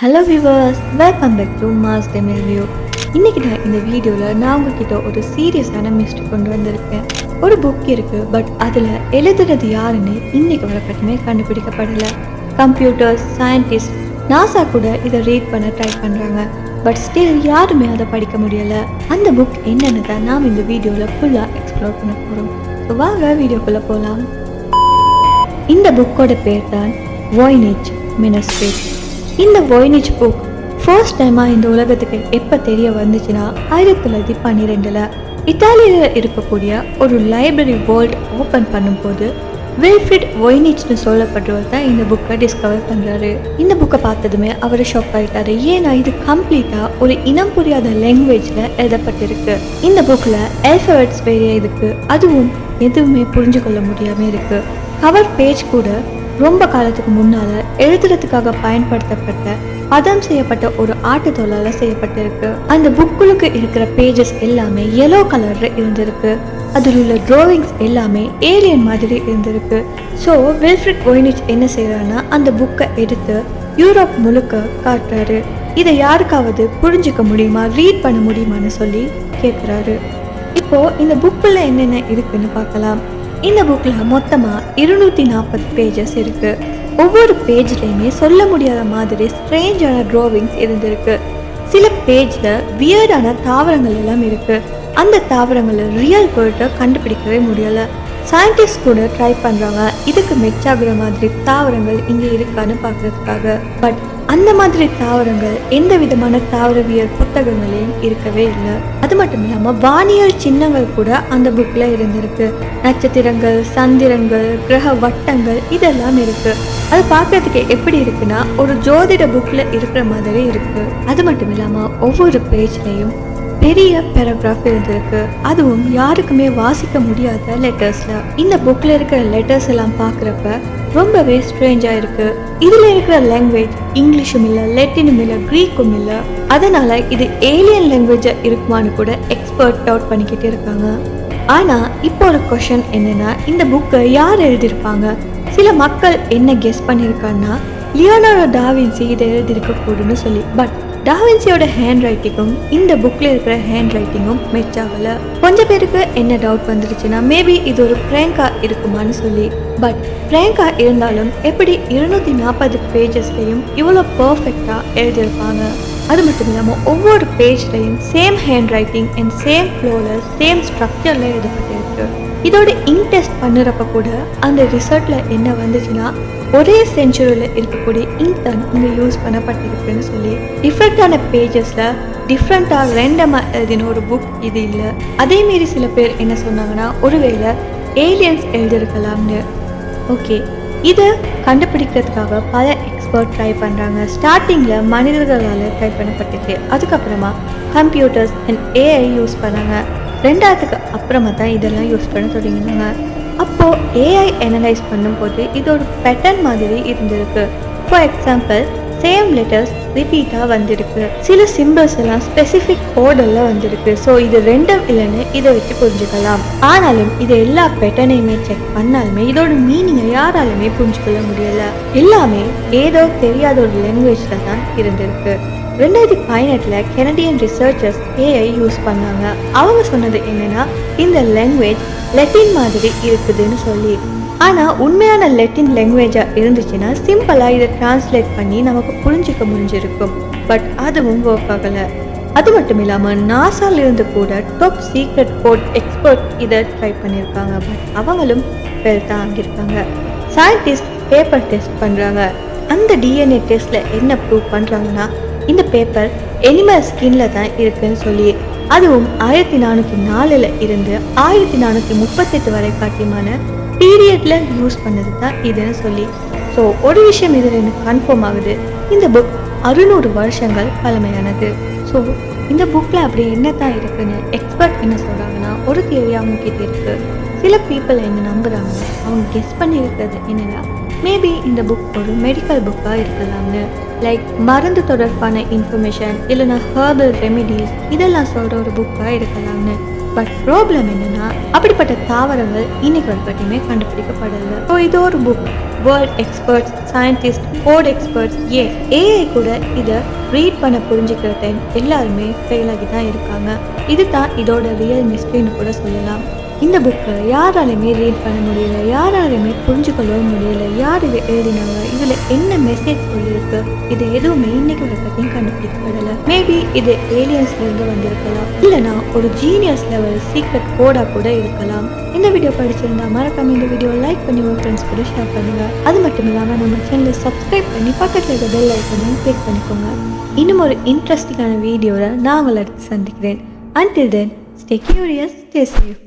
Hello viewers, welcome back to mass Tamil view. இன்றைக்கி இந்த வீடியோவில் நான் உங்ககிட்ட ஒரு சீரியஸான மிஸ்டேக் கொண்டு வந்திருக்கேன். ஒரு புக் இருக்குது, பட் அதில் எழுதுறது யாருன்னு இன்றைக்கி வரப்பட்டுமே கண்டுபிடிக்கப்படலை. கம்ப்யூட்டர்ஸ், சயின்டிஸ்ட், நாசா கூட இதை ரீட் பண்ண ட்ரை பண்ணுறாங்க, பட் ஸ்டில் யாருமே அதை படிக்க முடியலை. அந்த புக் என்னென்னு தான் நாம் இந்த வீடியோவில் ஃபுல்லாக எக்ஸ்ப்ளோர் பண்ண போகிறோம். ஸோ வாங்க வீடியோக்குள்ளே போகலாம். இந்த புக்கோட பேர் தான் வாய்னேஜ் மினிஸ்ட்ரி. இந்த வாய்னேஜ் புக் ஃபர்ஸ்ட் டைமாக இந்த உலகத்துக்கு எப்போ தெரிய வந்துச்சுன்னா 1912 இத்தாலியில் இருக்கக்கூடிய ஒரு லைப்ரரி வேர்ல்ட் ஓப்பன் பண்ணும்போது வில்ஃப்ரிட் வாய்னேஜ்னு சொல்லப்படுறவர் தான் இந்த புக்கை டிஸ்கவர் பண்ணுறாரு. இந்த புக்கை பார்த்ததுமே அவர் ஷாக் ஆகிட்டாரு. ஏன்னா இது கம்ப்ளீட்டாக ஒரு இனம் புரியாத லாங்குவேஜில் எழுதப்பட்டிருக்கு. இந்த புக்கில் ஆல்ஃபபெட்ஸ் வேறே இருக்கு, அதுவும் எதுவுமே புரிஞ்சு கொள்ள முடியாமல் இருக்கு. கவர் பேஜ் கூட ரொம்ப காலத்துக்கு முன்னால எழுதுறதுக்காக பயன்படுத்தப்பட்ட பதம் செய்யப்பட்ட ஒரு ஆட்டுத்தோலால செய்யப்பட்டிருக்கு. அந்த புக்குளுக்கு இருக்கிற பேஜஸ் எல்லாமே yellow கலர்ல இருந்திருக்கு. அதில் உள்ள டிராவிங்ஸ் எல்லாமே ஏலியன் மாதிரி இருந்திருக்கு. ஸோ வில்ஃப்ரிட் வாய்னேஜ் என்ன செய்யறாருன்னா அந்த புக்கை எடுத்து யூரோப் முழுக்க காட்டுறாரு. இதை யாருக்காவது புரிஞ்சுக்க முடியுமா, ரீட் பண்ண முடியுமான்னு சொல்லி கேட்குறாரு. இப்போ இந்த புக்குள்ள என்னென்ன இருக்குன்னு பார்க்கலாம். இந்த புக்கில் மொத்தமாக 240 பேஜஸ் இருக்குது. ஒவ்வொரு பேஜ்லேயுமே சொல்ல முடியாத மாதிரி ஸ்ட்ரேஞ்சான ட்ராவிங்ஸ் இருந்திருக்கு. சில பேஜில் வியர்டான தாவரங்கள் எல்லாம் இருக்குது. அந்த தாவரங்களை ரியல் வேர்ல்டை கண்டுபிடிக்கவே முடியலை. சயின்டிஸ்ட் கூட ட்ரை பண்ணுறாங்க இதுக்கு மேட்ச் ஆகுற மாதிரி தாவரங்கள் இங்கே இருக்கான்னு பார்க்குறதுக்காக. பட் அந்த மாதிரி தாவரங்கள் எந்த விதமான தாவரவியல் புத்தகங்களையும் இருக்கவே இல்லை. அது மட்டும் இல்லாமல் வானியல் சின்னங்கள் கூட அந்த புக்கில் இருந்திருக்கு. நட்சத்திரங்கள், சந்திரன்கள், கிரக வட்டங்கள் இதெல்லாம் இருக்கு. அது பார்க்கறதுக்கு எப்படி இருக்குன்னா ஒரு ஜோதிட புக்கில் இருக்கிற மாதிரி இருக்கு. அது மட்டும் இல்லாமல் ஒவ்வொரு பேஜ்லையும் பெரிய பேராகிராஃப் இருந்திருக்கு. அதுவும் யாருக்குமே வாசிக்க முடியாத லெட்டர்ஸ்ல. இந்த புக்ல இருக்கிற லெட்டர்ஸ் எல்லாம் பார்க்குறப்ப ரொம்பவே ஸ்ட்ரேஞ்சாக இருக்கு. இதுல இருக்கிற லாங்குவேஜ் இங்கிலீஷும் இல்லை, லெட்டினும் இல்லை, கிரீக்கும் இல்லை. அதனால இது ஏலியன் லாங்குவேஜா இருக்குமான்னு கூட எக்ஸ்பர்ட் டவுட் பண்ணிக்கிட்டு இருக்காங்க. ஆனா இப்போ ஒரு கொஷன் என்னன்னா, இந்த புக்கை யார் எழுதியிருப்பாங்க? சில மக்கள் என்ன கெஸ் பண்ணியிருக்காங்கன்னா லியோனார்டோ டா வின்சி இதை எழுதியிருக்க கூடுன்னு சொல்லி. பட் டா வின்சியோட ஹேண்ட் ரைட்டிங்கும் இந்த புக்கில் இருக்கிற ஹேண்ட் ரைட்டிங்கும் மேட்ச் ஆகலை. கொஞ்சம் பேருக்கு என்ன டவுட் வந்துருச்சுன்னா மேபி இது ஒரு பிராங்கா இருக்குமான்னு சொல்லி. பட் பிராங்கா இருந்தாலும் எப்படி 240 பேஜஸ்லையும் இவ்வளோ பர்ஃபெக்டாக எழுதியிருப்பாங்க? அது மட்டும் இல்லாமல் ஒவ்வொரு பேஜ்லையும் same handwriting and same ஃப்ளோவில் சேம் ஸ்ட்ரக்சரில் எழுதப்பட்டிருக்கு. இதோட இங்க் டெஸ்ட் பண்ணுறப்ப கூட அந்த ரிசல்ட்டில் என்ன வந்துச்சுன்னா ஒரே செஞ்சுரியில் இருக்கக்கூடிய இங்க் தான் இங்கே யூஸ் பண்ணப்பட்டிருக்குன்னு சொல்லி. டிஃப்ரெண்ட்டான பேஜஸில் டிஃப்ரெண்ட்டாக ரேண்டமாக எழுதின ஒரு புக் இது இல்லை. அதேமாரி சில பேர் என்ன சொன்னாங்கன்னா ஒருவேளை ஏலியன்ஸ் எழுதியிருக்கலாம்னு. ஓகே, இதை கண்டுபிடிக்கிறதுக்காக பல எக்ஸ்பர்ட் ட்ரை பண்ணுறாங்க. ஸ்டார்டிங்கில் மனிதர்களால் ட்ரை பண்ணப்பட்டுச்சு. அதுக்கப்புறமா கம்ப்யூட்டர்ஸ் அண்ட் ஏஐ யூஸ் பண்ணாங்க. 2000க்கு அப்புறமா தான் இதெல்லாம் யூஸ் பண்ண தொடங்கினாங்க. அப்போது ஏஐ அனலைஸ் பண்ணும்போது இது ஒரு பேட்டர்ன் மாதிரி இருந்திருக்கு. ஃபார் எக்ஸாம்பிள் சேம் லெட்டர்ஸ் ரிப்பீட்டாக வந்திருக்கு. சில சிம்பிள்ஸ் எல்லாம் ஸ்பெசிஃபிக் ஆர்டரில் வந்திருக்கு. ஸோ இது ரெண்டும் இல்லைன்னு இதை வச்சு புரிஞ்சுக்கலாம். ஆனாலும் இது எல்லா பேட்டர்னையுமே செக் பண்ணாலுமே இதோட மீனிங்கை யாராலுமே புரிஞ்சுக்கொள்ள முடியலை. எல்லாமே ஏதோ தெரியாத ஒரு லாங்குவேஜில் தான் இருந்திருக்கு. 2018 கெனடியன் ரிசர்ச்சர்ஸ் ஏஐ யூஸ் பண்ணாங்க. அவங்க சொன்னது என்னன்னா இந்த லாங்குவேஜ் லெட்டின் மாதிரி இருக்குதுன்னு சொல்லி. ஆனால் உண்மையான லெட்டின் லாங்குவேஜாக இருந்துச்சுன்னா சிம்பிளாக இதை டிரான்ஸ்லேட் பண்ணி நமக்கு புரிஞ்சிக்க முடிஞ்சிருக்கும். பட் அதுவும் ஒர்க் ஆகலை. அது மட்டும் இல்லாமல் நாசால இருந்து கூட டாப் சீக்ரெட் கோட் எக்ஸ்பர்ட் இதை ட்ரை பண்ணியிருக்காங்க. பட் அவங்களும் ஃபெயில் தான் ஆகியிருக்காங்க. சயின்டிஸ்ட் பேப்பர் டெஸ்ட் பண்ணுறாங்க. அந்த டிஎன்ஏ டெஸ்ட்டில் என்ன ப்ரூவ் பண்ணுறாங்கன்னா இந்த பேப்பர் எனிமல் ஸ்கின்ல தான் இருக்குன்னு சொல்லி. அதுவும் 1404 இருந்து 1438 வரை காட்டியமான பீரியட்ல யூஸ் பண்ணது தான் இதுன்னு சொல்லி. ஸோ ஒரு விஷயம் இதில் எனக்கு கன்ஃபார்ம் ஆகுது, இந்த புக் 600 வருஷங்கள் பழமையானது. ஸோ இந்த புக்கில் அப்படி என்ன தான் இருக்குன்னு எக்ஸ்பர்ட் என்ன சொல்கிறாங்கன்னா ஒரு தியரி அவங்க கிட்ட இருக்கு. சில பீப்புள் என்ன நம்புகிறாங்கன்னா அவங்க கெஸ் பண்ணி இருக்கிறது என்னன்னா மேபி இந்த புக் ஒரு மெடிக்கல் புக்காக இருக்கலாம்னு. லைக் மருந்து தொடர்பான இன்ஃபர்மேஷன் இல்லைன்னா ஹெர்பல் ரெமிடிஸ் இதெல்லாம் சொல்கிற ஒரு புக்காக இருக்கலாம்னு. பட் ப்ராப்ளம் என்னன்னா அப்படிப்பட்ட தாவரங்கள் இன்னைக்கு வரைக்குமே கண்டுபிடிக்கப்படலை. ஸோ இது ஒரு book. World experts, scientist, code experts, AI கூட இதை ரீட் பண்ண புரிஞ்சுக்கிற டைம் எல்லாருமே ஃபெயில் ஆகி தான் இருக்காங்க. இதுதான் இதோட ரியல் மிஸ்ட்ரின்னு கூட சொல்லலாம். இந்த புக்கை யாராலையுமே ரீட் பண்ண முடியல, யாராலையுமே புரிஞ்சுக்கொள்ளவும் முடியல. யார் இதை எழுதினாங்க, இதில் என்ன மெசேஜ் சொல்லியிருக்கு, இது எதுவுமே இன்னைக்கு வரைக்கும் கண்டுபிடிக்கப்படலை. மேபி இது ஏலியன்ஸ்லேருந்து வந்திருக்கலாம், இல்லைனா ஒரு ஜீனியஸ் லெவல் சீக்ரெட் கோடாக கூட இருக்கலாம். இந்த வீடியோ படிச்சிருந்தா மறக்காம இந்த வீடியோ லைக் பண்ணி உங்கள் ஃப்ரெண்ட்ஸ் கூட ஷேர் பண்ணுங்க. அது மட்டும் இல்லாமல் நம்ம சேனலை சப்ஸ்கிரைப் பண்ணி பக்கத்தில் இருக்க பெல் ஐக்கனையும் கிளிக் பண்ணிக்கோங்க. இன்னும் ஒரு இன்ட்ரெஸ்டிங்கான வீடியோவில் நான் உங்களை அடுத்து சந்திக்கிறேன். Until then, stay curious, stay safe.